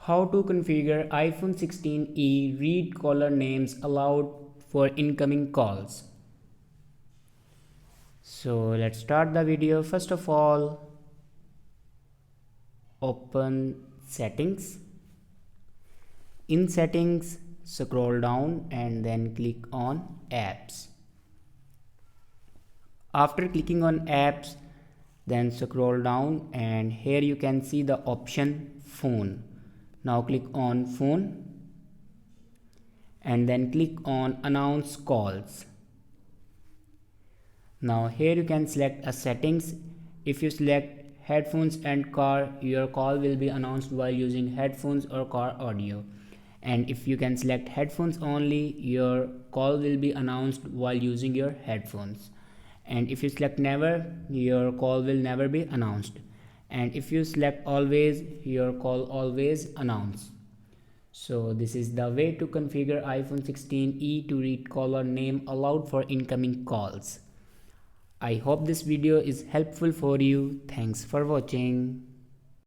How to configure iPhone 16e read caller names aloud for incoming calls. So let's start the video. First of all, open settings. In settings, scroll down and then click on apps. After clicking on apps, then scroll down and here you can see the option phone. Now click on phone and then click on announce calls. Now here you can select a settings. If you select headphones and car, your call will be announced while using headphones or car audio. And if you can select headphones only, your call will be announced while using your headphones. And if you select never, your call will never be announced. And if you select always, your call always announced. So this is the way to configure iPhone 16e to read caller name aloud for incoming calls. I hope this video is helpful for you. Thanks for watching.